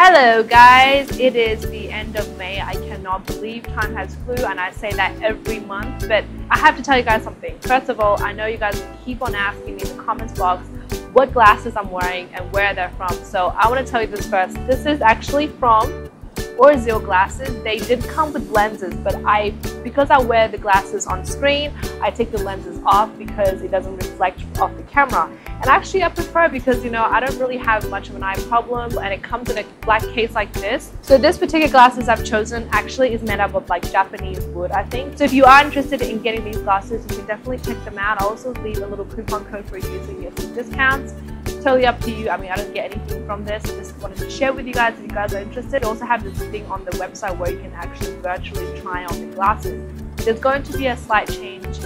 Hello guys, it is the end of May. I cannot believe time has flew, and I say that every month, but I have to tell you guys something. First of all, I know you guys keep on asking me in the comments box what glasses I'm wearing and where they're from. So I want to tell you this first. This is actually from Ozeal glasses. They did come with lenses, but because I wear the glasses on screen, I take the lenses off because it doesn't reflect off the camera. And actually I prefer, because you know, I don't really have much of an eye problem, and it comes in a black case like this. So this particular glasses I've chosen actually is made up of like Japanese wood, I think. So if you are interested in getting these glasses, you can definitely check them out. I'll also leave a little coupon code for you so you get some discounts. Totally up to you. I mean, I don't get anything from this. I just wanted to share with you guys if you guys are interested. We also have this thing on the website where you can actually virtually try on the glasses. There's going to be a slight change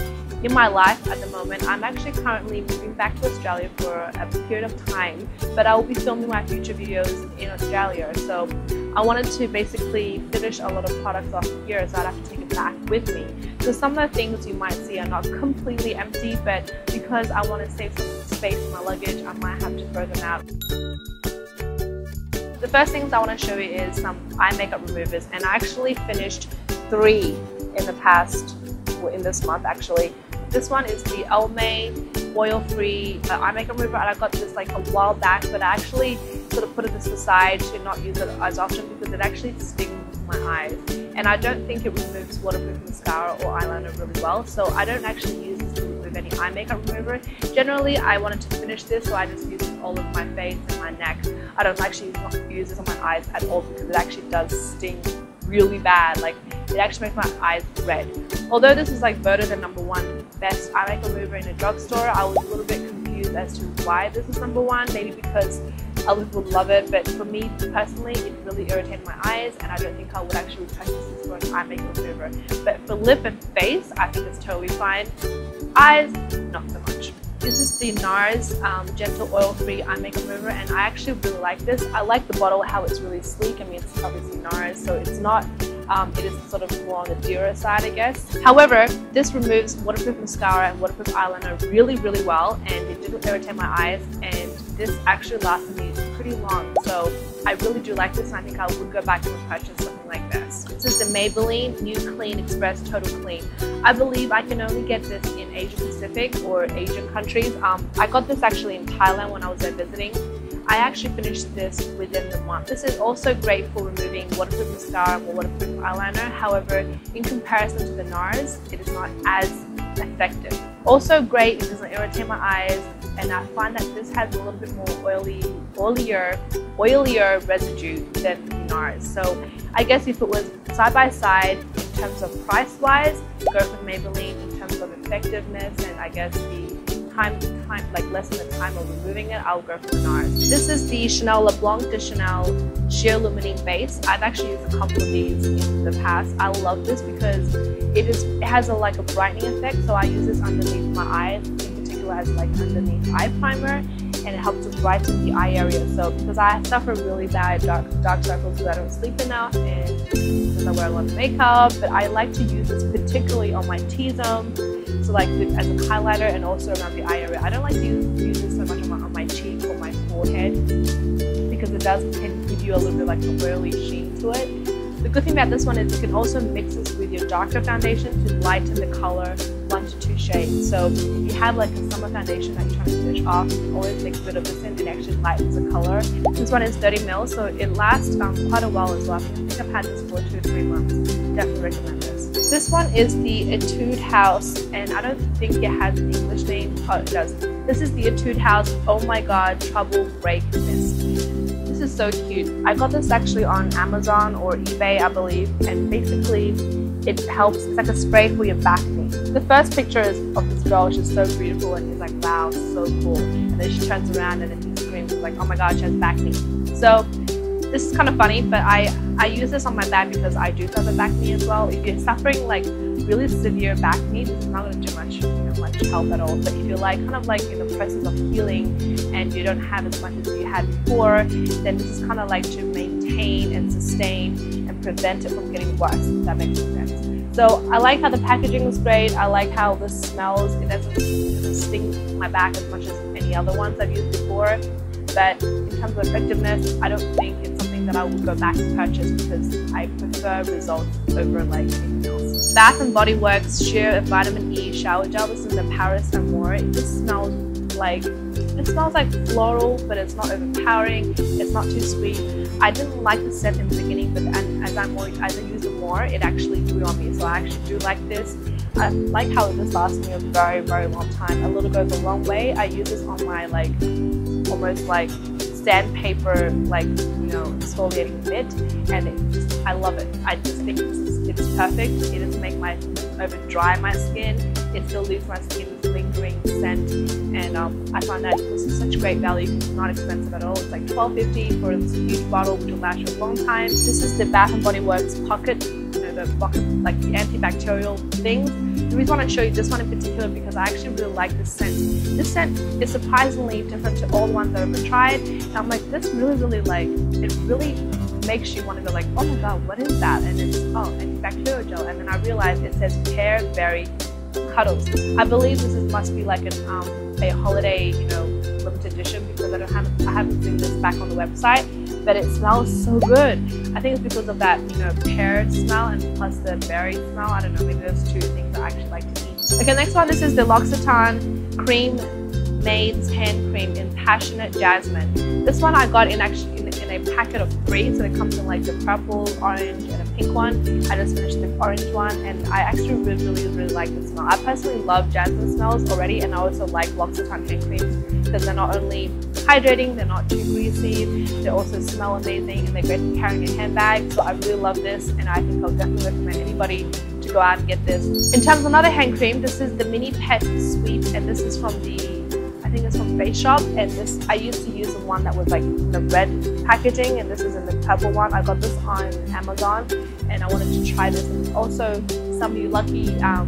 in my life at the moment. I'm actually currently moving back to Australia for a period of time, but I will be filming my future videos in Australia. So I wanted to basically finish a lot of products off here, so I'd have to take it back with me. So some of the things you might see are not completely empty, but because I want to save some space in my luggage, I might have to throw them out. The first things I want to show you is some eye makeup removers, and I actually finished 3 in the past, or in this month actually. This one is the Almay oil-free eye makeup remover, and I got this like a while back, but I actually sort of put it aside to not use it as often because it actually stings my eyes, and I don't think it removes waterproof mascara or eyeliner really well, so I don't actually use this to remove any eye makeup remover. Generally, I wanted to finish this, so I just use it all over my face and my neck. I don't actually use this on my eyes at all because it actually does sting really bad. Like, it actually makes my eyes red. Although this is like voted the #1 best eye makeup remover in a drugstore, I was a little bit confused as to why this is #1. Maybe because other people love it, but for me personally, it really irritated my eyes, and I don't think I would actually purchase this for an eye makeup remover. But for lip and face, I think it's totally fine. Eyes, not so much. This is the Nars Gentle Oil-Free Eye Makeup Remover, and I actually really like this. I like the bottle, how it's really sleek. I mean, it's obviously Nars, so it's not, it is sort of more on the dearer side, I guess. However, this removes waterproof mascara and waterproof eyeliner really, really well, and it didn't irritate my eyes, and this actually lasted me pretty long. So I really do like this, and I think I would go back and purchase something like this. This is the Maybelline New Clean Express Total Clean. I believe I can only get this in Asia Pacific or Asian countries. I got this actually in Thailand when I was there visiting. I actually finished this within the month. This is also great for removing waterproof mascara or waterproof eyeliner. However, in comparison to the Nars, it is not as effective. Also great, it doesn't irritate my eyes, and I find that this has a little bit more oilier residue than the Nars. So I guess if it was side by side in terms of price wise, go for Maybelline. In terms of effectiveness and I guess the time, like less than the time of removing it, I'll go for the Nars. This is the Chanel Le Blanc de Chanel Sheer Illuminating Base. I've actually used a couple of these in the past. I love this because it has like a brightening effect, so I use this underneath my eyes, in particular as like underneath eye primer, and it helps to brighten the eye area. So because I suffer really bad dark circles because I don't sleep enough and because I wear a lot of makeup, but I like to use this particularly on my T-zone, so like as a highlighter and also around the eye area. I don't like to use this so much on my cheek or my forehead because it does tend to give you a little bit like a oily sheen to it. The good thing about this one is you can also mix this with your darker foundation to lighten the color 1 to 2 shades. So if you have like a summer foundation that you're trying to finish off, you can always mix a bit of this in, it actually lightens the color. This one is 30 ml, so it lasts quite a while as well. I think I've had this for 2 or 3 months. Definitely recommend this. This one is the Etude House, and I don't think it has an English name. Oh, it does. This is the Etude House Oh My God Trouble Break Mist. This is so cute. I got this actually on Amazon or eBay, I believe, and basically it helps. It's like a spray for your back knee. The first picture is of this girl. She's so beautiful, and he's like, wow, so cool. And then she turns around and then he screams like, oh my god, she has back knee. So this is kind of funny, but I use this on my back because I do suffer back knee as well. If you're suffering like really severe back knee, this is not going to do much help at all. But if you're like kind of like in the process of healing and you don't have as much as you had before, then this is kind of like to maintain and sustain and prevent it from getting worse, if that makes sense. So I like how the packaging is great. I like how this smells. It doesn't sting my back as much as any other ones I've used before. But in terms of effectiveness, I don't think it's something that I would go back to purchase because I prefer results over like anything else. Bath & Body Works Sheer Vitamin E Shower Gel. This is the Paris Amour. It just smells like floral, but it's not overpowering. It's not too sweet. I didn't like the scent in the beginning, but as I use it more, it actually grew on me. So I actually do like this. I like how this lasts me a very, very long time. A little goes a long way. I use this on my like almost like sandpaper, like, you know, exfoliating mitt, and I love it. I just think it's perfect. It doesn't make over dry my skin. It still leaves my skin with lingering scent, and I find that this is such great value because it's not expensive at all. It's like $12.50 for this huge bottle, which will last you a long time. This is the Bath & Body Works Pocket, you know, the pocket, like the antibacterial things. The reason I want to show you this one in particular because I actually really like this scent. This scent is surprisingly different to all the ones that I've ever tried, and I'm like, this really like, it really makes you want to go like, oh my god, what is that? And it's, oh, antibacterial gel. And then I realized it says Pear, Berry, Cuddles. I believe this must be like a holiday, you know, limited edition because I haven't seen this back on the website, but it smells so good. I think it's because of that, you know, pear smell and plus the berry smell. I don't know, maybe those two things I actually like to eat. Okay, next one, this is the L'Occitane Cream Maids Hand Cream in Passionate Jasmine. This one I got in a packet of 3, so it comes in like the purple, orange, and a pink one. I just finished the orange one, and I actually really like the smell. I personally love jasmine smells already, and I also like L'Occitane hand creams because they're not only hydrating, they're not too greasy, they also smell amazing, and they're great for carrying a handbag. So I really love this, and I think I'll definitely recommend anybody to go out and get this. In terms of another hand cream, this is the Mini Pet Sweet, and this is from I think it's from FRAICHE shop, and this I used to use the one that was like the red packaging, and this is in the purple one. I got this on Amazon, and I wanted to try this. And also, some of you lucky you know,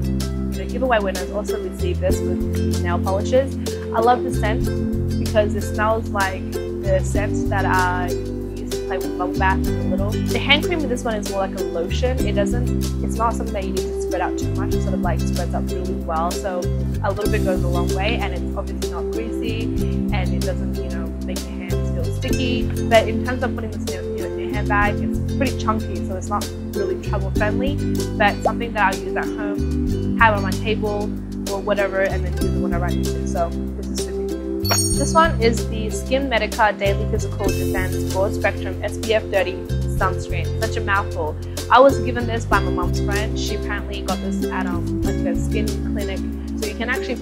giveaway winners also received this with nail polishes. I love the scent because it smells like the scents that I used to play with bubble bath and a little. The hand cream with this one is more like a lotion. It's not something that you need to spread out too much. It sort of like spreads up really well, so a little bit goes a long way, and it's obviously not greasy, and it doesn't, you know, make your hands feel sticky. But in terms of putting this in your handbag, it's pretty chunky, so it's not really travel friendly, but something that I'll use at home, have on my table or whatever, and then use it whenever I need to. So this is super cute. This one is the Skin Medica Daily Physical Defense Broad Spectrum SPF 30 Sunscreen. Such a mouthful. I was given this by my mom's friend. She apparently got this at like a skin clinic. So you can actually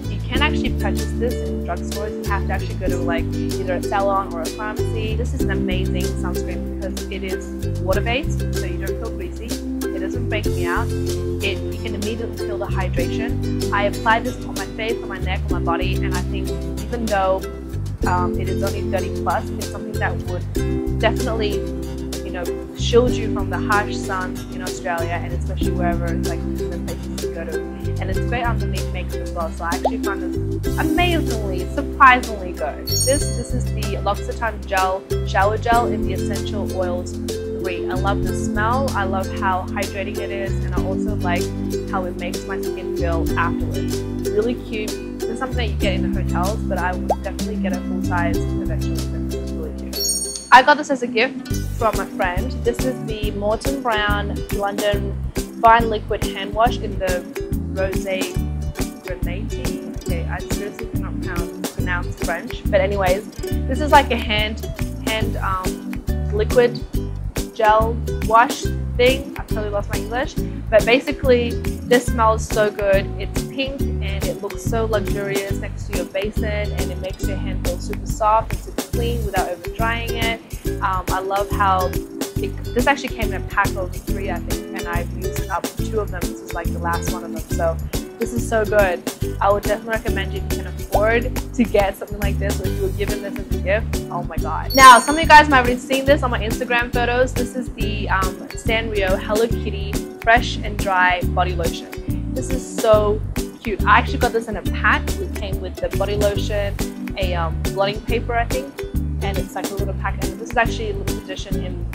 purchase this in drugstores. You have to actually go to like either a salon or a pharmacy. This is an amazing sunscreen because it is water-based, so you don't feel greasy. It doesn't break me out. You can immediately feel the hydration. I applied this on my face, on my neck, on my body, and I think even though it is only 30 plus, it's something that would definitely, you know, shield you from the harsh sun in Australia, and especially wherever it's like the places you go to. And it's great underneath makeup as well, so I actually found this amazingly, surprisingly good. This is the L'Occitane Gel Shower Gel in the Essential Oils 3. I love the smell, I love how hydrating it is, and I also like how it makes my skin feel afterwards. Really cute. This is something that you get in the hotels, but I would definitely get a full size eventually because it's really cute. I got this as a gift from a friend. This is the Molton Brown London Fine Liquid Hand Wash in the Rose-Posay Granati. Okay, I seriously cannot pronounce French, but anyways, this is like a hand liquid gel wash thing. I totally lost my English, but basically this smells so good. It's pink and it looks so luxurious next to your basin, and it makes your hand feel super soft and super clean without over drying it. I love how this actually came in a pack of 3, I think, and I've used up 2 of them. This is like the last one of them, so this is so good. I would definitely recommend you if you can afford to get something like this, or if you were given this as a gift. Oh my god. Now, some of you guys might have already seen this on my Instagram photos. This is the Sanrio Hello Kitty Fresh and Dry Body Lotion. This is so cute. I actually got this in a pack. It came with the body lotion, a blotting paper, I think, and it's like a little pack. And this is actually a limited edition in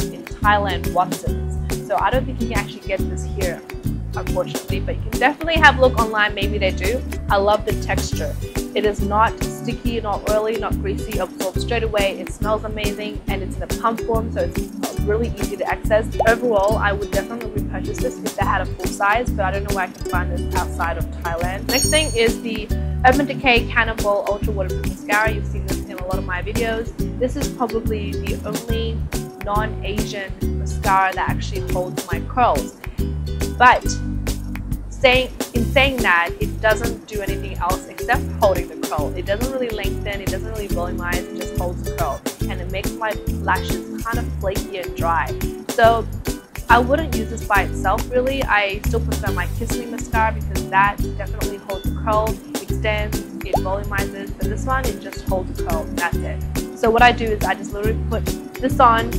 Thailand, Watsons. So I don't think you can actually get this here, unfortunately, but you can definitely have a look online. Maybe they do. I love the texture. It is not sticky, not oily, not greasy, absorbs straight away. It smells amazing, and it's in a pump form, so it's really easy to access. Overall, I would definitely repurchase this if they had a full size, but I don't know where I can find this outside of Thailand. Next thing is the Urban Decay Cannonball Ultra Waterproof Mascara. You've seen this in a lot of my videos. This is probably the only non-Asian mascara that actually holds my curls. But in saying that, it doesn't do anything else except holding the curl. It doesn't really lengthen, it doesn't really volumize, it just holds the curl. And it makes my lashes kind of flaky and dry. So I wouldn't use this by itself really. I still prefer my Kiss Me mascara because that definitely holds the curl, extends, it volumizes. But this one, it just holds the curl, that's it. So what I do is I just literally put this on,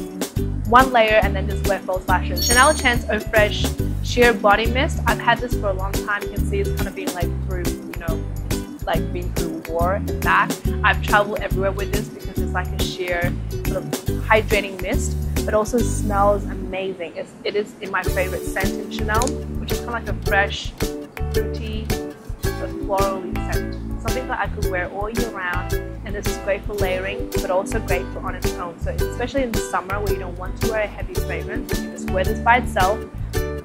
one layer, and then just wet false lashes. Chanel Chance Eau Fraiche Sheer Body Mist. I've had this for a long time. You can see it's kind of been like through, you know, like being through war and back. I've traveled everywhere with this because it's like a sheer sort of hydrating mist, but also smells amazing. It is in my favorite scent in Chanel, which is kind of like a fresh, fruity, but florally scent. Something that I could wear all year round, and this is great for layering, but also great for on its own. So especially in the summer where you don't want to wear a heavy fragrance, you can just wear this by itself.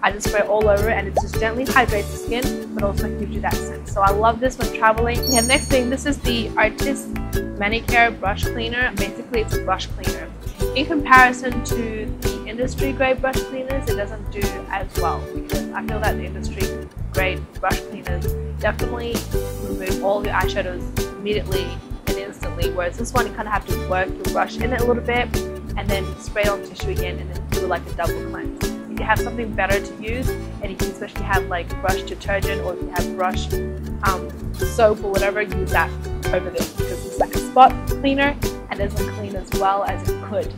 I just spray it all over, and it just gently hydrates the skin, but also gives you that scent. So I love this when traveling. And next thing, this is the Artiste Manicare Brush Cleaner. Basically, it's a brush cleaner. In comparison to the industry grade brush cleaners, it doesn't do as well because I feel that the industry grade brush cleaners definitely remove all the eyeshadows immediately and instantly, whereas this one you kind of have to work your brush in it a little bit and then spray it on tissue again and then do like a double cleanse. If you have something better to use, and you can especially have like brush detergent, or if you have brush soap or whatever, use that over this because it's like a spot cleaner and doesn't clean as well as it could.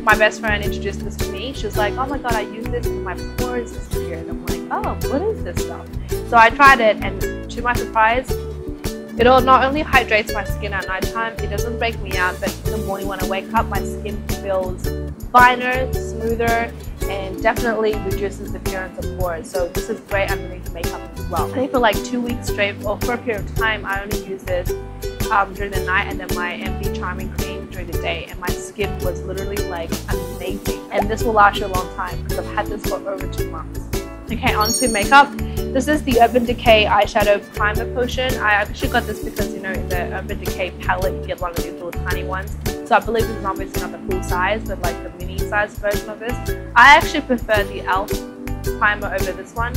My best friend introduced this to me. She was like, oh my god, I use this and my pores disappeared. I'm like, oh, what is this stuff? So I tried it, and to my surprise, it not only hydrates my skin at nighttime, it doesn't break me out, but in the morning when I wake up, my skin feels finer, smoother, and definitely reduces the appearance of pores. So this is great underneath makeup as well. I think for like 2 weeks straight, or for a period of time, I only use this during the night, and then my MD Charming Cream during the day, and my skin was literally like amazing. And this will last you a long time because I've had this for over 2 months. Okay, on to makeup. This is the Urban Decay Eyeshadow Primer Potion. I actually got this because, you know, in the Urban Decay palette, you get one of these little tiny ones. So I believe this is obviously not the full size, but like the mini size version of this. I actually prefer the e.l.f. primer over this one.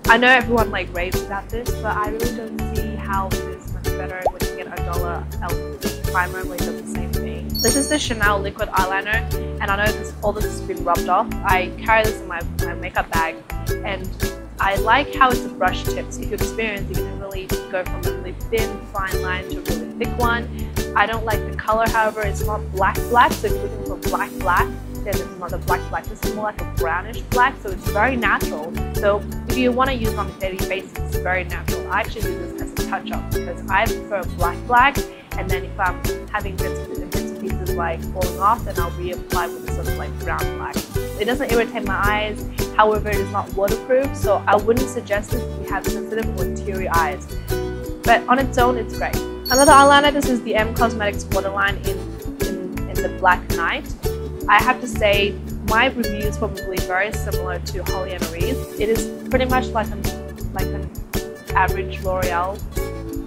I know everyone like raves about this, but I really don't see how it is much better when you get a $1 e.l.f. primer when it does the same thing. This is the Chanel liquid eyeliner, and I know all this has been rubbed off. I carry this in my makeup bag, and I like how it's a brush tip. So if you experience, you can really go from a really thin, fine line to a really thick one. I don't like the color, however, it's not black, so if you're looking for black, then this is not a black, this is more like a brownish black, so it's very natural. So if you want to use it on a daily basis, it's very natural. I actually use this as a touch-up because I prefer black, and then if I'm having bits and pieces like falling off, then I'll reapply with this sort of like brown black. It doesn't irritate my eyes, however it is not waterproof, so I wouldn't suggest this if you have sensitive or teary eyes. But on its own, it's great. Another eyeliner, this is the M Cosmetics Waterline in the Black Knight. I have to say, my review is probably very similar to Holly & Marie. It is pretty much like an average L'Oreal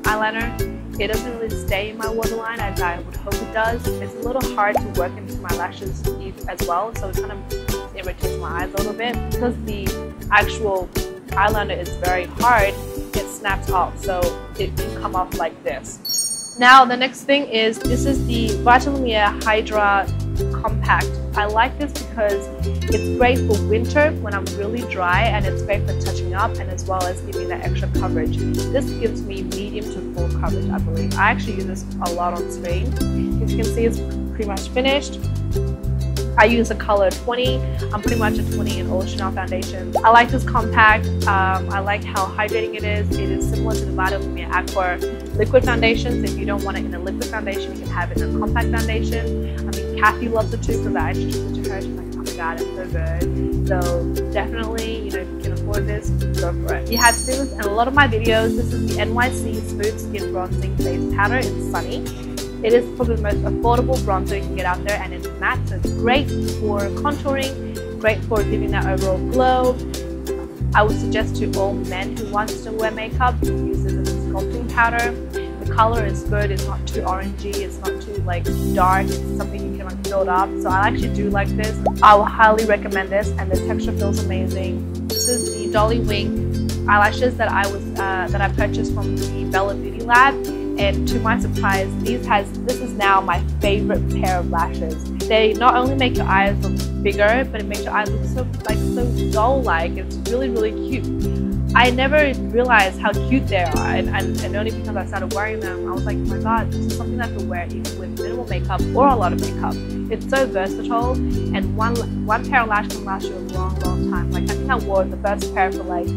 eyeliner. It doesn't really stay in my waterline as I would hope it does. It's a little hard to work into my lashes as well, so it kind of irritates my eyes a little bit. Because the actual eyeliner is very hard, it snaps off, so it can come off like this. Now the next thing is, this is the VITALUMIERE Hydra Compact. I like this because it's great for winter when I'm really dry, and it's great for touching up and as well as giving that extra coverage. This gives me medium to full coverage, I believe. I actually use this a lot on screen. As you can see, it's pretty much finished. I use the color 20. I'm pretty much a 20 in all Chanel foundations. I like this compact. I like how hydrating it is. It is similar to the VITALUMIERE Aqua liquid foundations. If you don't want it in a liquid foundation, you can have it in a compact foundation. I mean, Kathy loves it too, because I introduced it to her. She's like, oh my god, it's so good. So definitely, you know, if you can afford for this, go for it. You have seen this in a lot of my videos. This is the NYC Smooth Skin Bronzing Face Powder in Sunny. It is probably the most affordable bronzer you can get out there, and it's matte, so it's great for contouring, great for giving that overall glow. I would suggest to all men who want to wear makeup to use this as a sculpting powder. The color is good, it's not too orangey, it's not too like dark, it's something you can like build up. So I actually do like this. I will highly recommend this, and the texture feels amazing. This is the Dolly Wing eyelashes that I purchased from the Bella Beauty Lab. And to my surprise, this is now my favorite pair of lashes. They not only make your eyes look bigger, but it makes your eyes look so doll-like. It's really, really cute. I never realized how cute they are, and only because I started wearing them, I was like, oh my god, this is something I could wear even with minimal makeup or a lot of makeup. It's so versatile, and one pair of lashes can last you a long, long time. Like I think I wore the first pair for like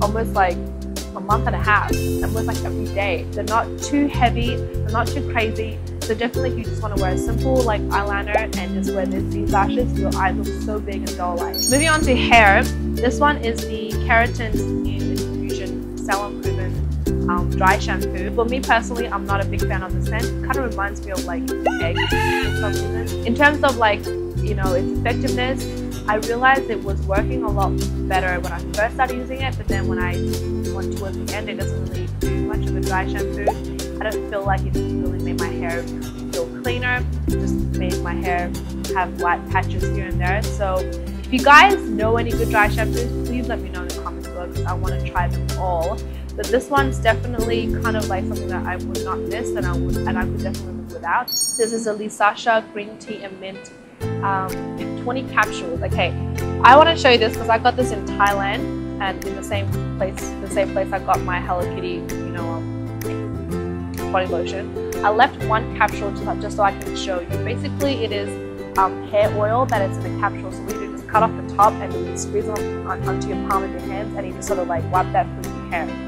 almost like a month and a half, almost like every day. They're not too heavy, they're not too crazy. So definitely if you just want to wear a simple like eyeliner and just wear these lashes, your eyes look so big and doll-like. Moving on to hair, this one is the Keratin Skin Infusion Salon Proven Dry Shampoo. For me personally, I'm not a big fan of the scent. It kind of reminds me of like eggs for some reason. In terms of like, you know, its effectiveness, I realized it was working a lot better when I first started using it, but then when I went towards the end, it doesn't really do much of a dry shampoo. I don't feel like it really made my hair feel cleaner. It just made my hair have white patches here and there. So if you guys know any good dry shampoos, please let me know in the comments below, because I want to try them all. But this one's definitely kind of like something that I would not miss, and I could definitely live without. This is a Lisasha Green Tea and Mint 20 capsules. Okay, I want to show you this because I got this in Thailand, and in the same place I got my Hello Kitty, you know, body lotion. I left one capsule just so I can show you. Basically, it is hair oil that is in a capsule. So you just cut off the top and then you squeeze it onto your palm of your hands, and you just sort of like wipe that through your hair.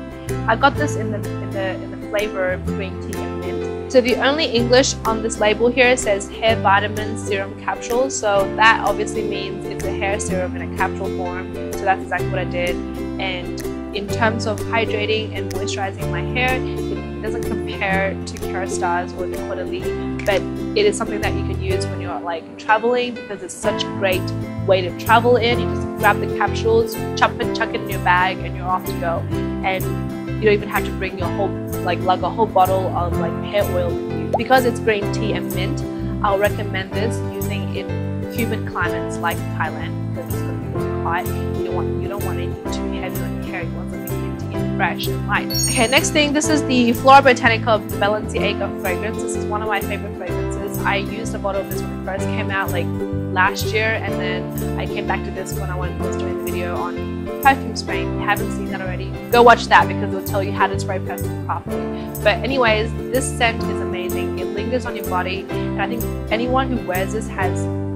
I got this in the flavor green tea and mint. So the only English on this label here says hair vitamin serum capsule. So that obviously means it's a hair serum in a capsule form. So that's exactly what I did. And in terms of hydrating and moisturizing my hair, it doesn't compare to Kerastase or the Caudalie, but it is something that you can use when you're like traveling, because it's such a great way to travel in. You just grab the capsules, chuck it in your bag, and you're off to go. And you don't even have to bring your whole lug a whole bottle of like hair oil with you. Because it's green tea and mint, I'll recommend this using in humid climates like Thailand, because it's going to be really hot. You don't want anything too heavy on your hair. You want something minty and fresh and light. Okay, next thing, this is the Flora Botanica Balenciaga fragrance. This is one of my favorite fragrances. I used a bottle of this when it first came out like last year, and then I came back to this when I was doing the video on perfume spraying. If you haven't seen that already, go watch that, because it'll tell you how to spray perfume properly. But anyways, this scent is amazing. It lingers on your body, and I think anyone who wears this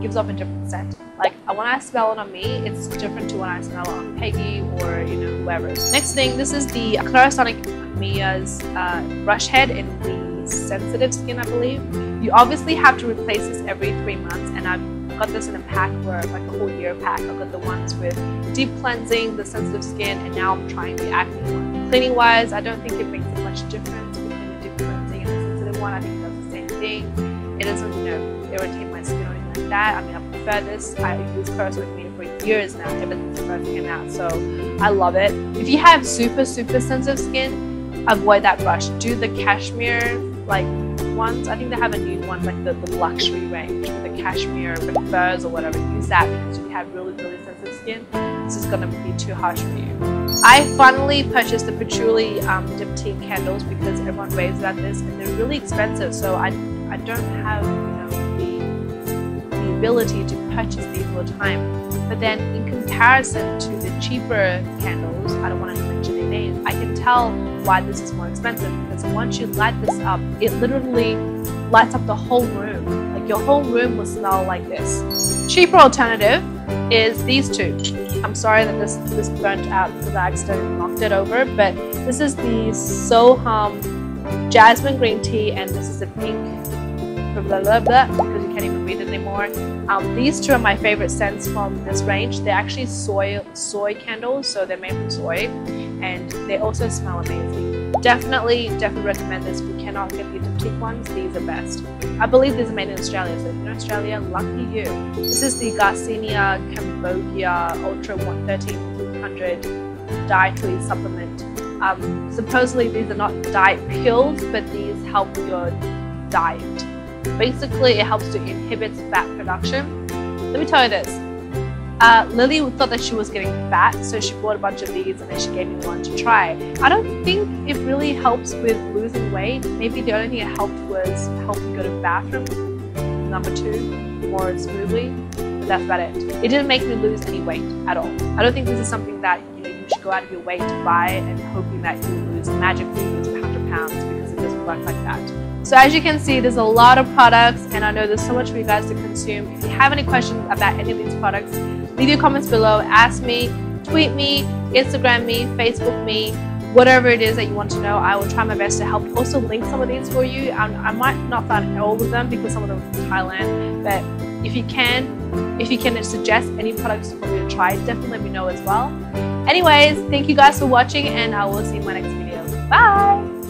gives off a different scent. Like when I smell it on me, it's different to when I smell it on Peggy or whoever. Next thing, this is the Clarisonic Mia's brush head in the sensitive skin, I believe. You obviously have to replace this every 3 months, and I've got this in a pack where like a whole year pack. I've got the ones with deep cleansing, the sensitive skin, and now I'm trying the acne one. Cleaning wise, I don't think it makes much difference between the deep cleansing and the sensitive one. I think it does the same thing. It doesn't, irritate my skin or anything like that. I mean, I prefer this. I use Clarisonic Mia for years now, ever since it first came out, so I love it. If you have super sensitive skin, avoid that brush. Do the cashmere like ones. I think they have a new one, like the luxury range with the cashmere with furs or whatever. Use that, because if you have really sensitive skin, this is gonna be too harsh for you. I finally purchased the Patchouli diptyque candles, because everyone raves about this, and they're really expensive, so I don't have the ability to purchase these all the time. But then in comparison to the cheaper candles, I don't want to mention their names, I can tell why this is more expensive, because once you light this up, it literally lights up the whole room. Like your whole room will smell like this. Cheaper alternative is these two. I'm sorry that this burnt out because I accidentally knocked it over, but this is the Soham Jasmine Green Tea, and this is a pink blah blah blah, because you can't even read it anymore. These two are my favorite scents from this range. They're actually soy candles, so they're made from soy, and they also smell amazing. Definitely recommend this. If you cannot get the boutique ones, these are best. I believe these are made in Australia, so if you're in Australia, lucky you. This is the Garcinia Cambogia Ultra 1300 dietary supplement. Supposedly these are not diet pills, but these help your diet. Basically, it helps to inhibit fat production. Let me tell you this. Lily thought that she was getting fat, so she bought a bunch of these and then she gave me one to try. I don't think it really helps with losing weight. Maybe the only thing it helped was help you go to the bathroom, number 2, more smoothly, but that's about it. It didn't make me lose any weight at all. I don't think this is something that you should go out of your way to buy and hoping that you magically lose 100 pounds, because it doesn't work like that. So as you can see, there's a lot of products, and I know there's so much for you guys to consume. If you have any questions about any of these products, leave your comments below, ask me, tweet me, Instagram me, Facebook me, whatever it is that you want to know. I will try my best to help. Also link some of these for you. I might not find all of them because some of them are from Thailand, but if you can suggest any products for me to try, definitely let me know as well. Anyways, thank you guys for watching, and I will see you in my next video. Bye!